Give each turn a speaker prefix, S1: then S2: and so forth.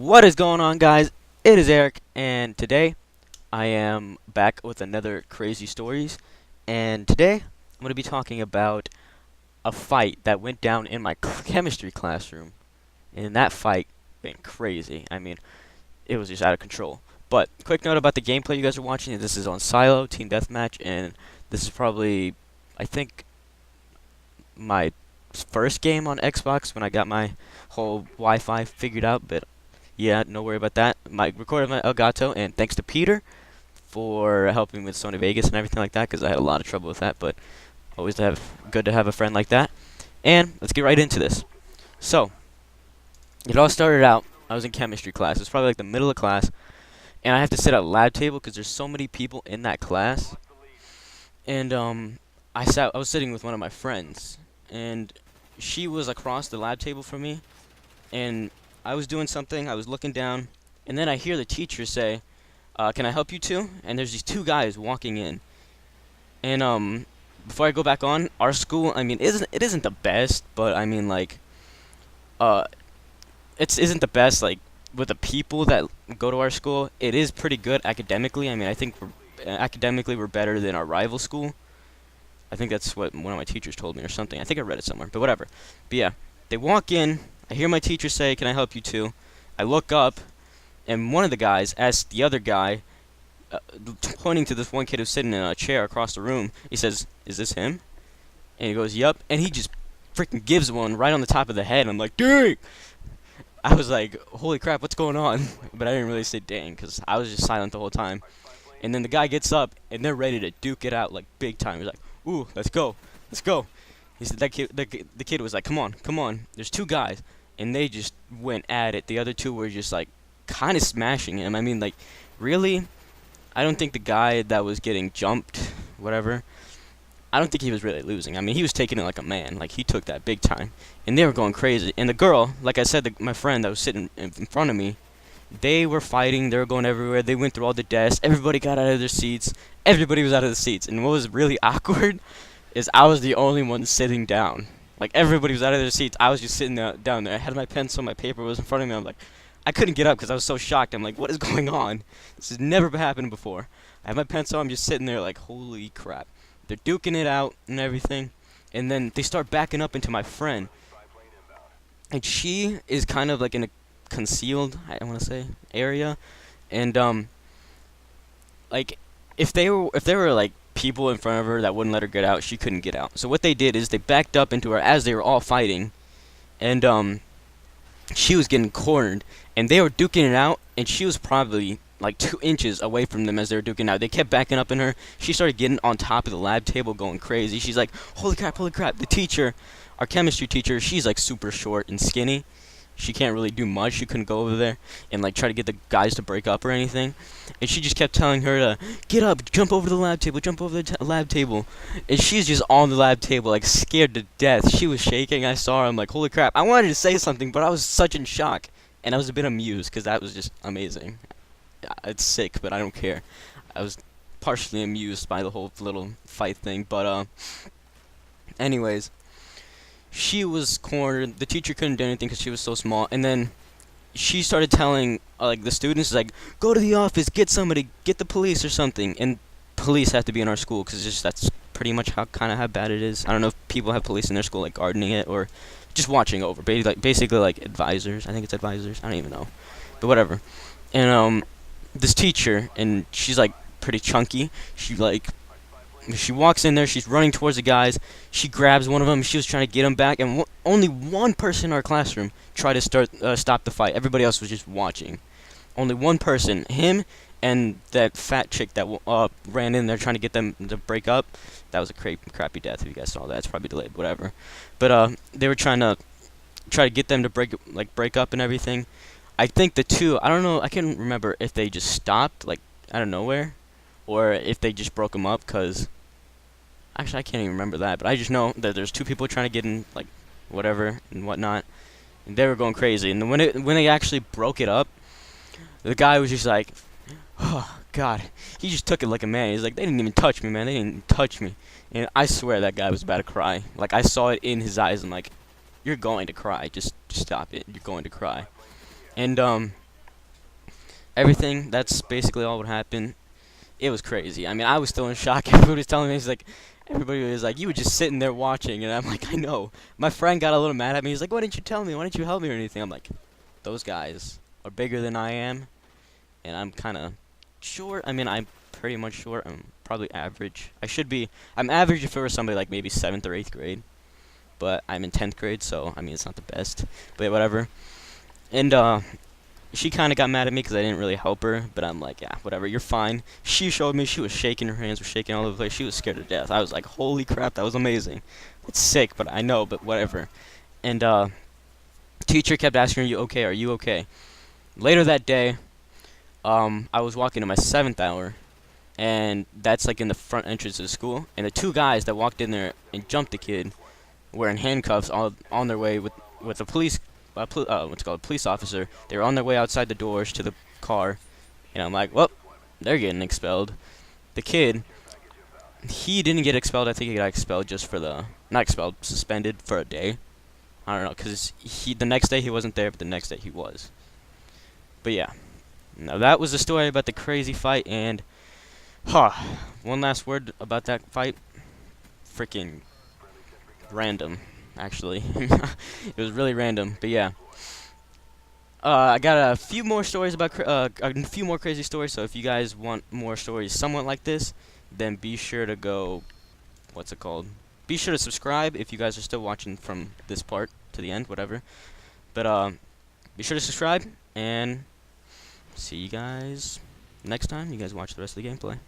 S1: What is going on, guys? It is Eric, and today I am back with another crazy stories. And today I'm going to be talking about a fight that went down in my chemistry classroom. And that fight went crazy. I mean, it was just out of control. But quick note about the gameplay you guys are watching: this is on Silo Team Deathmatch, and this is probably, I think, my first game on Xbox when I got my whole Wi-Fi figured out. But yeah, no worry about that. My recorded my Elgato, and thanks to Peter for helping with Sony Vegas and everything like that, because I had a lot of trouble with that. But always good to have a friend like that. And let's get right into this. So it all started out. I was in chemistry class. It was probably like the middle of class, and I have to sit at a lab table because there's so many people in that class. And I was sitting with one of my friends, and she was across the lab table from me, and I was doing something. I was looking down, and then I hear the teacher say, "Can I help you too?" And there's these two guys walking in, and before I go back on, our school, I mean, it isn't the best, but I mean, like, uh, it isn't the best, like, with the people that go to our school. It is pretty good academically. I mean, I think academically we're better than our rival school. I think that's what one of my teachers told me or something. I think I read it somewhere, but whatever. But yeah, they walk in. I hear my teacher say, "Can I help you too?" I look up, and one of the guys asks the other guy, pointing to this one kid who's sitting in a chair across the room. He says, "Is this him?" And he goes, "Yup." And he just freaking gives one right on the top of the head. I'm like, "Dang!" I was like, "Holy crap, what's going on?" But I didn't really say "dang" because I was just silent the whole time. And then the guy gets up, and they're ready to duke it out like big time. He's like, "Ooh, let's go, let's go." He said the kid was like, "Come on, come on." There's two guys, and they just went at it. The other two were just like kind of smashing him. I mean, like, really, I don't think the guy that was getting jumped, whatever, I don't think he was really losing. I mean, he was taking it like a man. Like, he took that big time, and they were going crazy. And the girl, like I said, my friend that was sitting in front of me, they were fighting. They were going everywhere. They went through all the desks. Everybody got out of their seats. Everybody was out of the seats. And what was really awkward is I was the only one sitting down. Like, everybody was out of their seats. I was just sitting down there. I had my pencil, my paper was in front of me. I'm like, I couldn't get up because I was so shocked. I'm like, what is going on? This has never happened before. I have my pencil. I'm just sitting there like, holy crap. They're duking it out and everything. And then they start backing up into my friend. And she is kind of like in a concealed, I want to say, area. And like, if there were like people in front of her that wouldn't let her get out, she couldn't get out. So what they did is they backed up into her as they were all fighting, and she was getting cornered, and they were duking it out, and she was probably like 2 inches away from them as they were duking out. They kept backing up in her. She started getting on top of the lab table, going crazy. She's like, "Holy crap, holy crap!" The teacher, our chemistry teacher, she's like super short and skinny. She can't really do much. She couldn't go over there and like try to get the guys to break up or anything. And she just kept telling her to get up, jump over the lab table, jump over the lab table. And she's just on the lab table, like scared to death. She was shaking. I saw her. I'm like, holy crap. I wanted to say something, but I was such in shock. And I was a bit amused because that was just amazing. It's sick, but I don't care. I was partially amused by the whole little fight thing. But, anyways, she was cornered. The teacher couldn't do anything because she was so small. And then she started telling like the students, like, "Go to the office, get somebody, get the police or something." And police have to be in our school because just that's pretty much how bad it is. I don't know if people have police in their school like gardening it or just watching over. Basically like advisors. I think it's advisors. I don't even know, but whatever. And this teacher, and she's like pretty chunky. She walks in there, she's running towards the guys, she grabs one of them, she was trying to get him back, and only one person in our classroom tried to stop the fight. Everybody else was just watching. Only one person, him and that fat chick that ran in there trying to get them to break up. That was a crappy death, if you guys saw that. It's probably delayed, whatever. But they were trying to get them to break up and everything. I think the two, I don't know, I can't remember if they just stopped, like, out of nowhere, or if they just broke them up, because actually I can't even remember that, but I just know that there's two people trying to get in, like, whatever and whatnot, and they were going crazy. And when they actually broke it up, the guy was just like, "Oh God," he just took it like a man. He's like, "They didn't even touch me, man. They didn't touch me." And I swear that guy was about to cry. Like, I saw it in his eyes. I'm like, "You're going to cry. Just stop it. You're going to cry." And everything. That's basically all what happened. It was crazy. I mean, I was still in shock. Everybody was telling me, he's like, everybody was like, you were just sitting there watching, and I'm like, I know. My friend got a little mad at me. He's like, why didn't you tell me? Why didn't you help me or anything? I'm like, those guys are bigger than I am, and I'm kind of short. I mean, I'm pretty much short. I'm probably average. I'm average if it were somebody like maybe 7th or 8th grade, but I'm in 10th grade, so, I mean, it's not the best. But whatever. And, she kind of got mad at me because I didn't really help her, but I'm like, yeah, whatever, you're fine. She showed me, she was shaking, her hands were shaking all over the place. She was scared to death. I was like, holy crap, that was amazing. It's sick, but I know, but whatever. And, teacher kept asking her, you okay, are you okay? Later that day, I was walking to my 7th hour, and that's like in the front entrance of the school, and the two guys that walked in there and jumped the kid were in handcuffs all on their way with a police officer. They were on their way outside the doors to the car, and I'm like, well, they're getting expelled. The kid, he didn't get expelled. I think he got expelled just for not expelled, suspended for a day. I don't know, cause the next day he wasn't there, but the next day he was. But yeah, now that was the story about the crazy fight, and one last word about that fight. Freaking random, actually. It was really random, but yeah. I got a few more stories about a few more crazy stories. So if you guys want more stories somewhat like this, then be sure to go. What's it called? Be sure to subscribe if you guys are still watching from this part to the end, whatever. But be sure to subscribe and see you guys next time. You guys watch the rest of the gameplay.